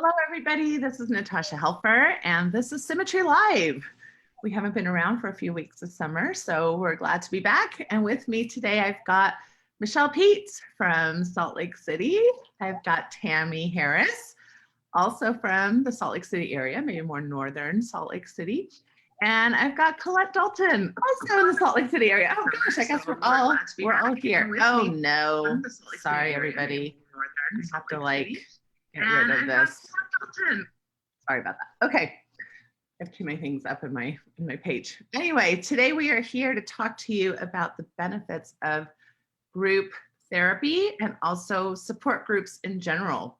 Hello, everybody. This is Natasha Helfer, and this is Symmetry Live. We haven't been around for a few weeks this summer, so we're glad to be back. And with me today, I've got Michelle Peets from Salt Lake City. I've got Tami Harris, also from the Salt Lake City area, maybe more northern Salt Lake City. And I've got Colette Dalton, also in the Salt Lake City area. Oh gosh, I guess we're all here. Oh no, sorry everybody. I have to get rid of this. Sorry about that. Okay, I have too many things up in my page. Anyway, today we are here to talk to you about the benefits of group therapy and also support groups in general.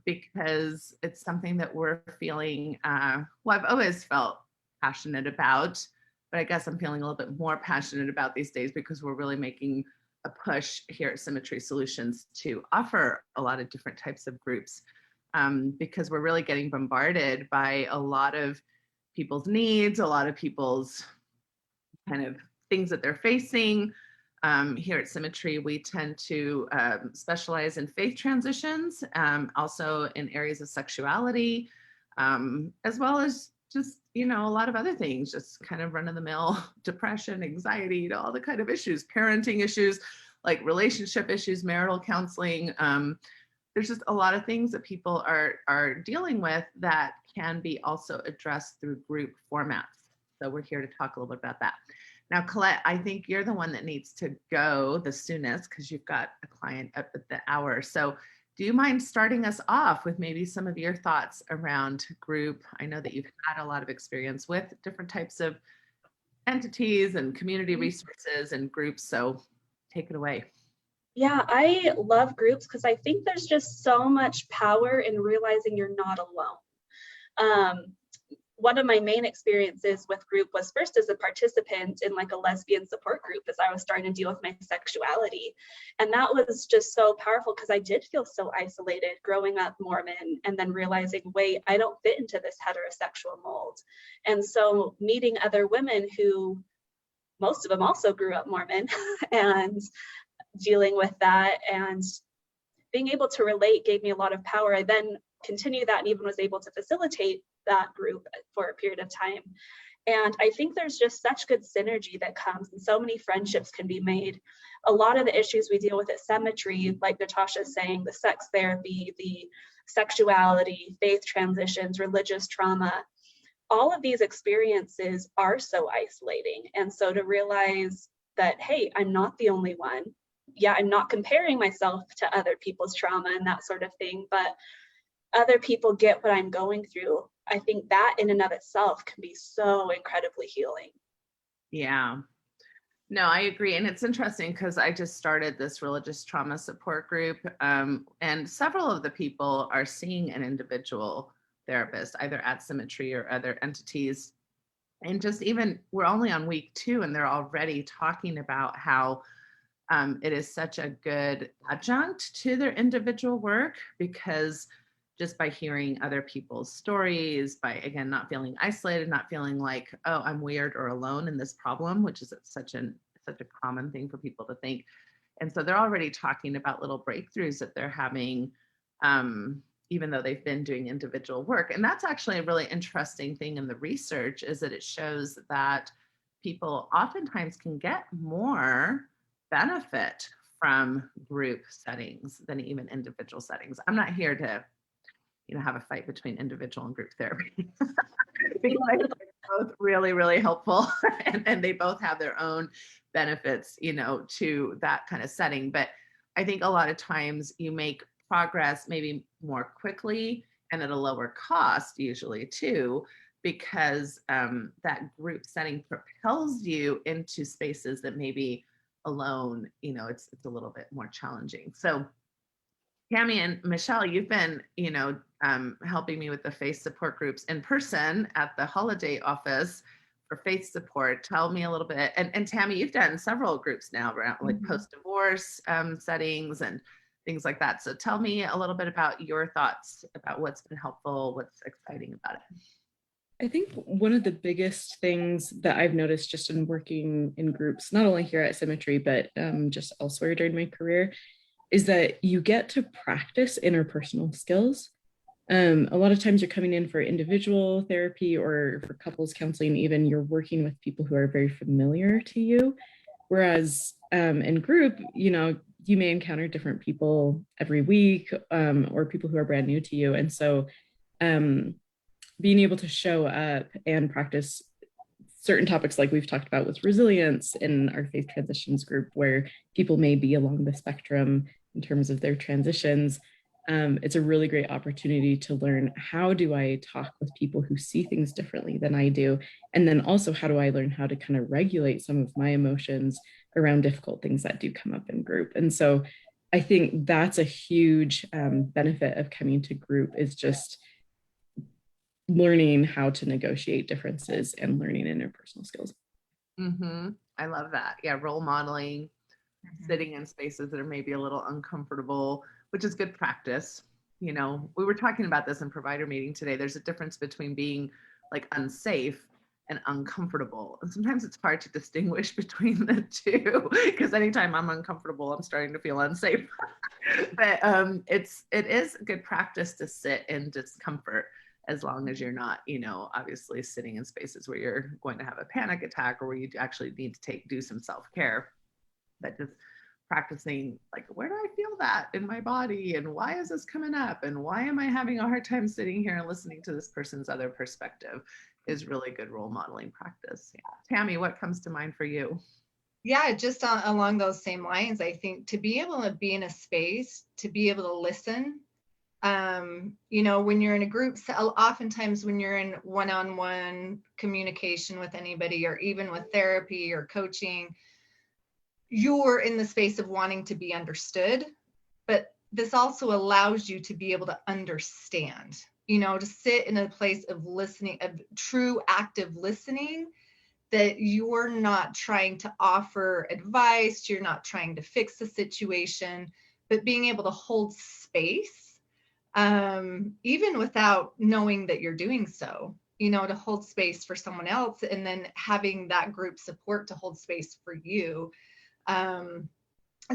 Because it's something that we're feeling, well, I've always felt passionate about, but I guess I'm feeling a little bit more passionate about these days because we're really making a push here at Symmetry Solutions to offer a lot of different types of groups, because we're really getting bombarded by a lot of people's needs, a lot of people's kind of things that they're facing. Here at Symmetry, we tend to specialize in faith transitions, also in areas of sexuality, as well as just, a lot of other things, just kind of run-of-the-mill depression, anxiety, all the kind of issues, parenting issues, like relationship issues, marital counseling. There's just a lot of things that people are dealing with that can be also addressed through group formats. So we're here to talk a little bit about that. Now, Colette, I think you're the one that needs to go the soonest because you've got a client up at the hour. So do you mind starting us off with maybe some of your thoughts around group? I know that you've had a lot of experience with different types of entities and community resources and groups. So take it away. Yeah, I love groups because I think there's just so much power in realizing you're not alone. One of my main experiences with group was first as a participant in like a lesbian support group as I was starting to deal with my sexuality. And that was just so powerful because I did feel so isolated growing up Mormon and then realizing, wait, I don't fit into this heterosexual mold. And so meeting other women who, most of them also grew up Mormon and dealing with that and being able to relate gave me a lot of power. I then continued that and even was able to facilitate that group for a period of time. And I think there's just such good synergy that comes and so many friendships can be made. A lot of the issues we deal with at Symmetry, like Natasha's saying, the sex therapy, the sexuality, faith transitions, religious trauma, all of these experiences are so isolating. And so to realize that, hey, I'm not the only one. Yeah, I'm not comparing myself to other people's trauma and that sort of thing, but other people get what I'm going through. I think that in and of itself can be so incredibly healing. Yeah, no, I agree. And it's interesting because I just started this religious trauma support group, and several of the people are seeing an individual therapist, either at Symmetry or other entities. And just even, we're only on week 2 and they're already talking about how it is such a good adjunct to their individual work, because just by hearing other people's stories, by, again, not feeling isolated, not feeling like, oh, I'm weird or alone in this problem, which is such a common thing for people to think. And so they're already talking about little breakthroughs that they're having, even though they've been doing individual work. And that's actually a really interesting thing in the research, is that it shows that people oftentimes can get more benefit from group settings than even individual settings. I'm not here to have a fight between individual and group therapy. Because they're both really, really helpful, and they both have their own benefits, to that kind of setting. But I think a lot of times you make progress maybe more quickly and at a lower cost usually too, because that group setting propels you into spaces that maybe alone, it's a little bit more challenging. So Tami and Michelle, you've been, helping me with the faith support groups in person at the Holiday office for faith support. Tell me a little bit. And Tami, you've done several groups now around like post-divorce settings and things like that. So tell me a little bit about your thoughts about what's been helpful, what's exciting about it. I think one of the biggest things that I've noticed just in working in groups, not only here at Symmetry, but just elsewhere during my career, is that you get to practice interpersonal skills. A lot of times you're coming in for individual therapy or for couples counseling, even you're working with people who are very familiar to you. Whereas in group, you may encounter different people every week, or people who are brand new to you. And so um, being able to show up and practice certain topics like we've talked about with resilience in our faith transitions group, where people may be along the spectrum in terms of their transitions. It's a really great opportunity to learn, how do I talk with people who see things differently than I do? And then also, how do I learn how to kind of regulate some of my emotions around difficult things that do come up in group? And so I think that's a huge benefit of coming to group, is just learning how to negotiate differences and learning interpersonal skills. I love that. Yeah, role modeling, sitting in spaces that are maybe a little uncomfortable, which is good practice. We were talking about this in provider meeting today. There's a difference between being like unsafe and uncomfortable. And sometimes it's hard to distinguish between the two, because anytime I'm uncomfortable, I'm starting to feel unsafe. But it is good practice to sit in discomfort, as long as you're not, obviously sitting in spaces where you're going to have a panic attack, or where you actually need to do some self-care. But just practicing, like, where do I feel that in my body, and why is this coming up, and why am I having a hard time sitting here and listening to this person's other perspective, is really good role modeling practice. Yeah. Tami, what comes to mind for you? Yeah, just along those same lines, I think to be able to be in a space, to be able to listen, when you're in a group, oftentimes when you're in one-on-one communication with anybody, or even with therapy or coaching, you're in the space of wanting to be understood, but this also allows you to be able to understand, to sit in a place of listening, of true active listening, that you're not trying to offer advice, you're not trying to fix the situation, but being able to hold space, even without knowing that you're doing so, to hold space for someone else, and then having that group support to hold space for you.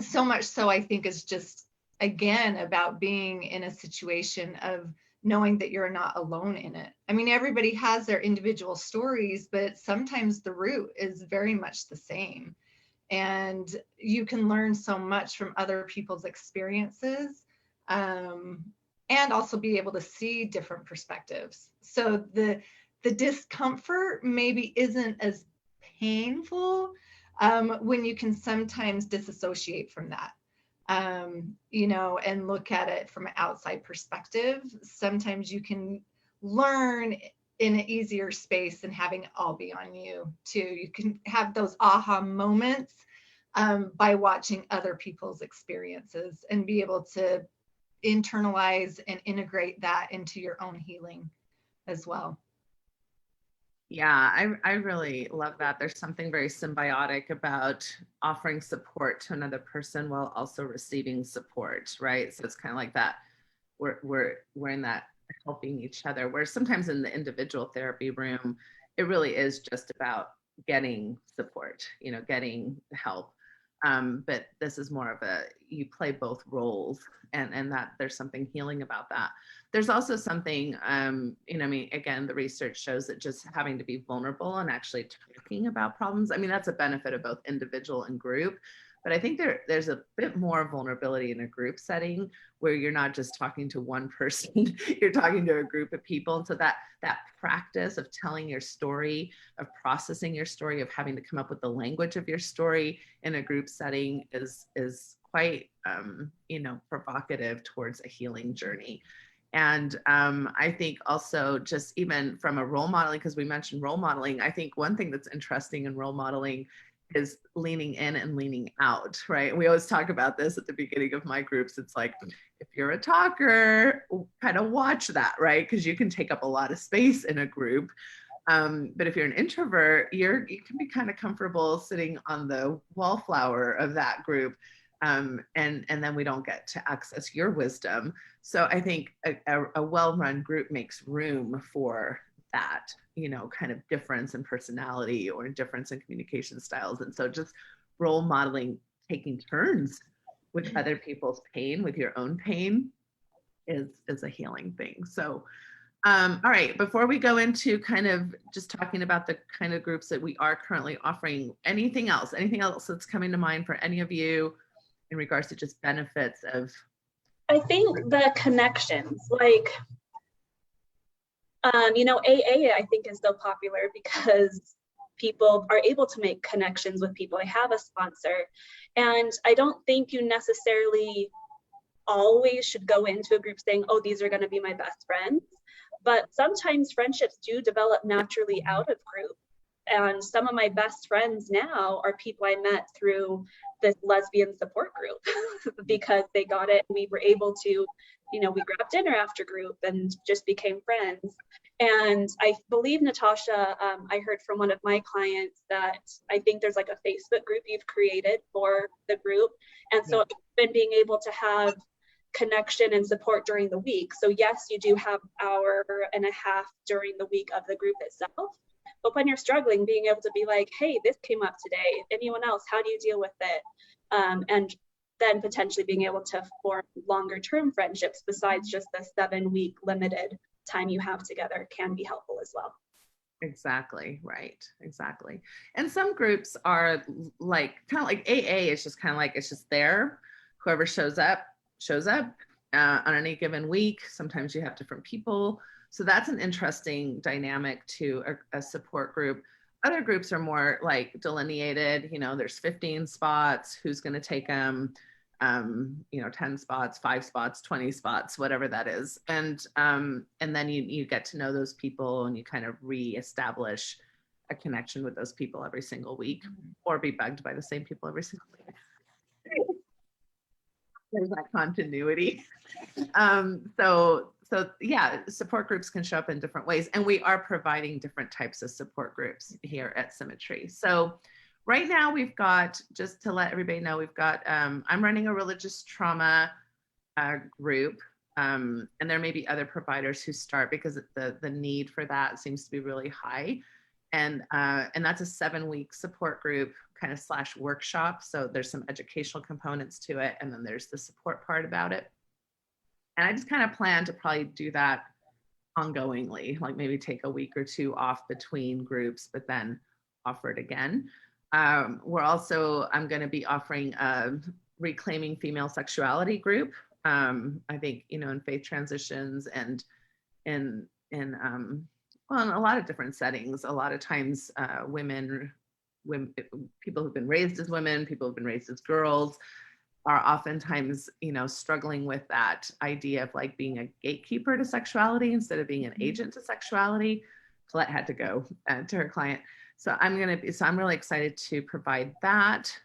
So much so, I think, is just, again, about being in a situation of knowing that you're not alone in it. I mean, everybody has their individual stories, but sometimes the root is very much the same. And you can learn so much from other people's experiences, and also be able to see different perspectives. So the discomfort maybe isn't as painful when you can sometimes disassociate from that. And look at it from an outside perspective. Sometimes you can learn in an easier space and having it all be on you too. You can have those aha moments by watching other people's experiences, and be able to internalize and integrate that into your own healing as well. Yeah, I really love that. There's something very symbiotic about offering support to another person while also receiving support, right? So it's kind of like that. We're in that helping each other. Where sometimes in the individual therapy room, it really is just about getting support, getting help. But this is more of you play both roles, and that there's something healing about that. There's also something, again, the research shows that just having to be vulnerable and actually talking about problems, that's a benefit of both individual and group. But I think there's a bit more vulnerability in a group setting, where you're not just talking to one person, you're talking to a group of people. And so that practice of telling your story, of processing your story, of having to come up with the language of your story in a group setting is quite, provocative towards a healing journey. And I think also, just even from a role modeling, because we mentioned role modeling, I think one thing that's interesting in role modeling is leaning in and leaning out, right? We always talk about this at the beginning of my groups. It's like, if you're a talker, kind of watch that, right? Because you can take up a lot of space in a group. But if you're an introvert, you can be kind of comfortable sitting on the wallflower of that group. And then we don't get to access your wisdom. So I think a well-run group makes room for that, kind of difference in personality or difference in communication styles. And so just role modeling, taking turns with other people's pain, with your own pain, is a healing thing. So all right, before we go into kind of just talking about the kind of groups that we are currently offering, anything else that's coming to mind for any of you in regards to just benefits of? I think the connections, like, you know, AA, I think is so popular because people are able to make connections with people. They have a sponsor. And I don't think you necessarily always should go into a group saying, oh, these are going to be my best friends. But sometimes friendships do develop naturally out of group. And some of my best friends now are people I met through this lesbian support group because they got it. We were able to, you know, we grabbed dinner after group and just became friends. And I believe, Natasha, I heard from one of my clients that I think there's like a Facebook group you've created for the group. And so it's been being able to have connection and support during the week. So yes, you do have an hour and a half during the week of the group itself. But when you're struggling, being able to be like, hey, this came up today. Anyone else? How do you deal with it? And then potentially being able to form longer term friendships besides just the 7-week limited time you have together can be helpful as well. Exactly, right, exactly. And some groups are like, kind of like AA is just kind of like, it's just there. Whoever shows up on any given week. Sometimes you have different people. So that's an interesting dynamic to a support group. Other groups are more like delineated, you know, there's 15 spots, who's going to take them, you know, 10 spots, 5 spots, 20 spots, whatever that is. And then you get to know those people and you kind of reestablish a connection with those people every single week, or be bugged by the same people every single week. There's that continuity. So yeah, support groups can show up in different ways, and we are providing different types of support groups here at Symmetry. So right now we've got, just to let everybody know, we've got, I'm running a religious trauma group, and there may be other providers who start because the need for that seems to be really high. And that's a 7-week support group kind of / workshop. So there's some educational components to it. And then there's the support part about it. And I just kind of plan to probably do that ongoingly, like maybe take a week or 2 off between groups, but then offer it again. I'm going to be offering a Reclaiming Female Sexuality group. I think, you know, in faith transitions and in well, in a lot of different settings, a lot of times women, people who've been raised as women, people who've been raised as girls are oftentimes, you know, struggling with that idea of like being a gatekeeper to sexuality instead of being an agent to sexuality. Colette had to go to her client. So I'm really excited to provide that.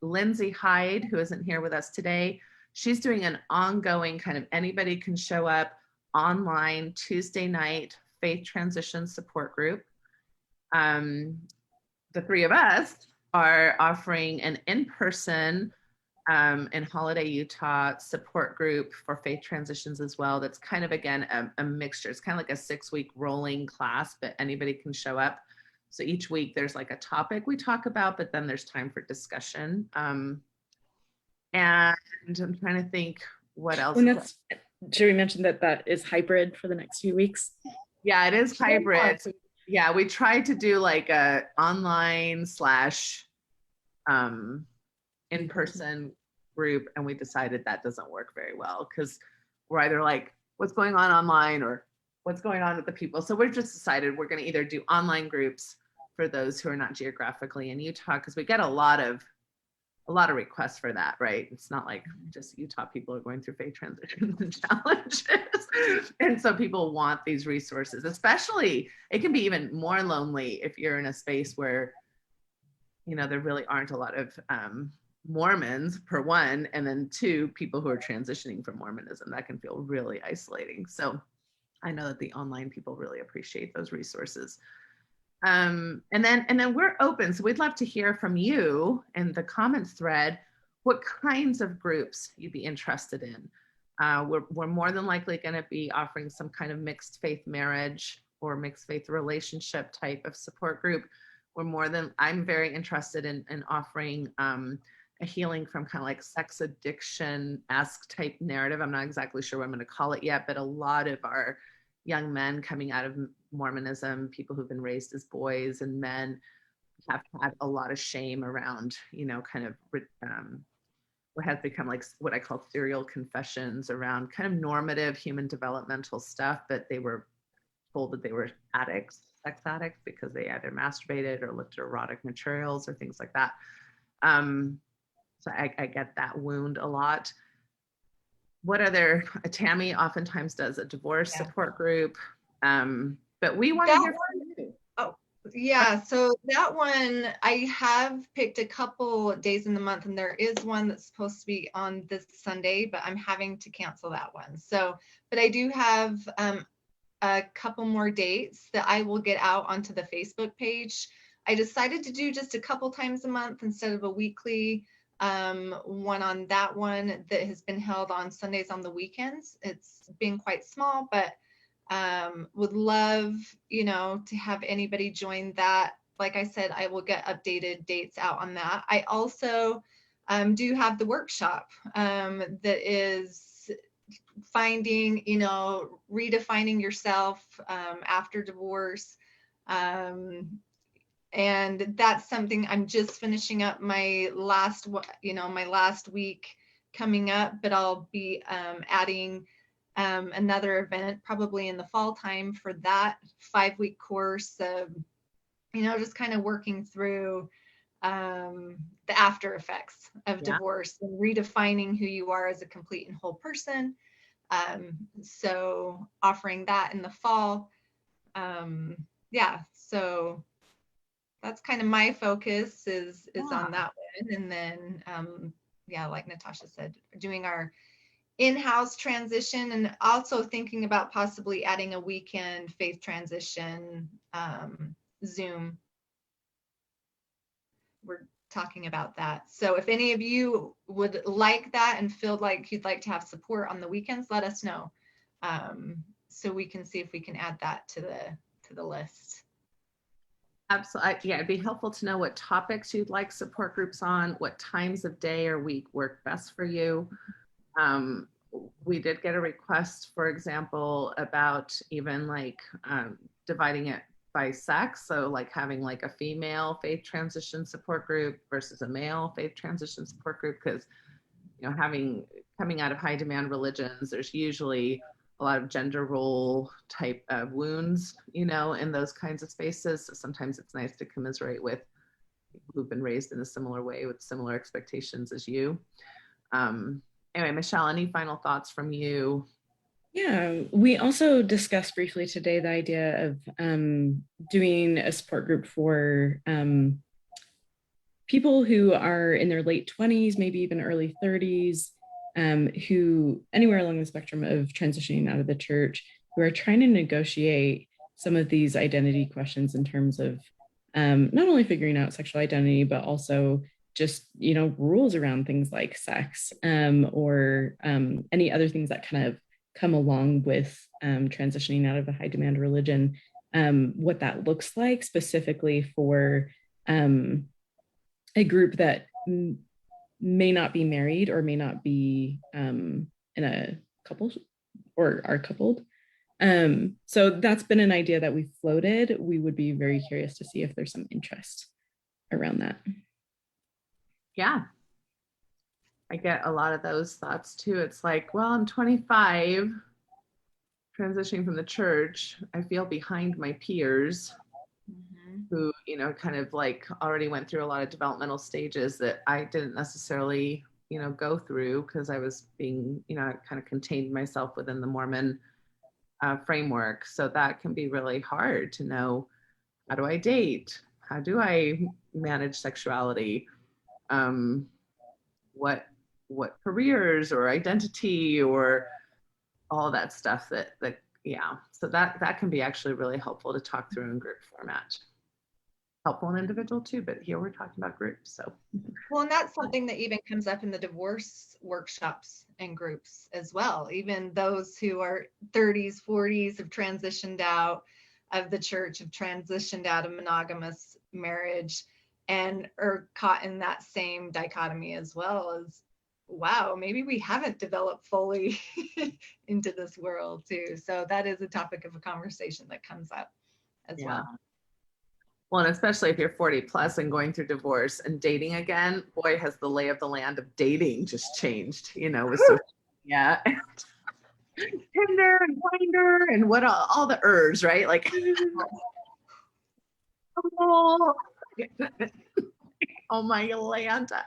Lindsay Hyde, who isn't here with us today, she's doing an ongoing kind of anybody can show up online Tuesday night faith transition support group. The 3 of us are offering an in-person in Holiday, Utah support group for faith transitions as well. That's kind of, again, a mixture. It's kind of like a 6-week rolling class, but anybody can show up. So each week there's like a topic we talk about, but then there's time for discussion. And I'm trying to think what else. Should we mention that is hybrid for the next few weeks? Yeah, it is hybrid. So, yeah, we tried to do like a online / in-person group, and we decided that doesn't work very well because we're either like, what's going on online or what's going on with the people. So we've just decided we're going to either do online groups for those who are not geographically in Utah, because we get a lot of requests for that, right? It's not like just Utah people are going through faith transitions and challenges. And so people want these resources, especially, it can be even more lonely if you're in a space where, you know, there really aren't a lot of Mormons, for one, and then 2, people who are transitioning from Mormonism. That can feel really isolating. So I know that the online people really appreciate those resources. And then we're open. So we'd love to hear from you in the comments thread, what kinds of groups you'd be interested in. We're more than likely going to be offering some kind of mixed faith marriage or mixed faith relationship type of support group. I'm very interested in offering a healing from kind of like sex addiction-esque type narrative. I'm not exactly sure what I'm going to call it yet, but a lot of our young men coming out of Mormonism, people who've been raised as boys and men, have had a lot of shame around, kind of what has become like what I call serial confessions around kind of normative human developmental stuff, but they were told that they were addicts, sex addicts, because they either masturbated or looked at erotic materials or things like that. So I get that wound a lot. What other, Tami oftentimes does a divorce support group, but we want to hear from you. Yeah, so that one, I have picked a couple days in the month, and there is one that's supposed to be on this Sunday, but I'm having to cancel that one. So, but I do have a couple more dates that I will get out onto the Facebook page. I decided to do just a couple times a month instead of a weekly one on that one that has been held on Sundays on the weekends. It's been quite small, but would love, to have anybody join that. Like I said, I will get updated dates out on that. I also do have the workshop that is finding, redefining yourself after divorce. And that's something I'm just finishing up my last week coming up, but I'll be adding another event probably in the fall time for that 5-week course of, just kind of working through the after effects of divorce and redefining who you are as a complete and whole person. So offering that in the fall. So that's kind of my focus is on that one. And then, like Natasha said, doing our in-house transition, and also thinking about possibly adding a weekend faith transition Zoom. We're talking about that. So if any of you would like that and feel like you'd like to have support on the weekends, let us know. So we can see if we can add that to the list. Absolutely. Yeah, it'd be helpful to know what topics you'd like support groups on, what times of day or week work best for you. We did get a request, for example, about even like dividing it by sex. So like having like a female faith transition support group versus a male faith transition support group, because, coming out of high demand religions, there's usually a lot of gender role type of wounds, in those kinds of spaces. So sometimes it's nice to commiserate with people who've been raised in a similar way with similar expectations as you. Anyway, Michelle, any final thoughts from you? Yeah, we also discussed briefly today the idea of doing a support group for people who are in their late 20s, maybe even early 30s, who anywhere along the spectrum of transitioning out of the church, who are trying to negotiate some of these identity questions in terms of not only figuring out sexual identity, but also just, rules around things like sex or any other things that kind of come along with transitioning out of a high demand religion, what that looks like specifically for a group that may not be married or may not be in a couple or are coupled. So that's been an idea that we've floated. We would be very curious to see if there's some interest around that. Yeah. I get a lot of those thoughts too. It's like, well, I'm 25, transitioning from the church. I feel behind my peers who, kind of like already went through a lot of developmental stages that I didn't necessarily, go through because I was being, kind of contained myself within the Mormon framework. So that can be really hard to know, how do I date? How do I manage sexuality? What careers or identity or all that stuff that so that can be actually really helpful to talk through in group format. Helpful in individual too, but here we're talking about groups. So well, and that's something that even comes up in the divorce workshops and groups as well. Even those who are 30s, 40s have transitioned out of the church, have transitioned out of monogamous marriage. and are caught in that same dichotomy as well as, wow, maybe we haven't developed fully into this world too. So that is a topic of a conversation that comes up as well. Well, and especially if you're 40 plus and going through divorce and dating again, boy, has the lay of the land of dating just changed, you know, with social media and Tinder and Grindr and what all the ers, right? Like, oh my Atlanta.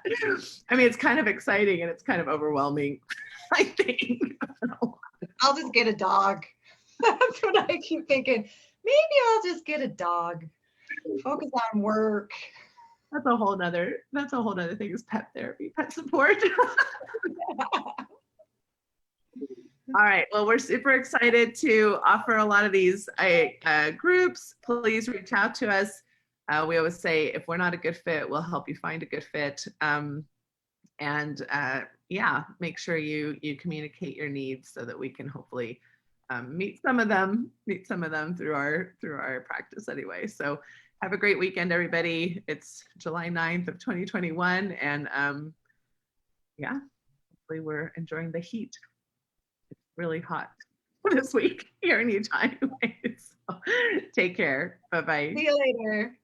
I mean, it's kind of exciting and it's kind of overwhelming, I think. I'll just get a dog. That's what I keep thinking. Maybe I'll just get a dog. Focus on work. That's a whole nother thing is pet therapy, pet support. All right. Well, we're super excited to offer a lot of these groups. Please reach out to us. We always say, if we're not a good fit, we'll help you find a good fit. Yeah, make sure you communicate your needs so that we can hopefully meet some of them through our practice anyway. So have a great weekend, everybody. It's July 9th of 2021. And yeah, hopefully we're enjoying the heat. It's really hot this week here in Utah. Anyway, so take care. Bye-bye. See you later.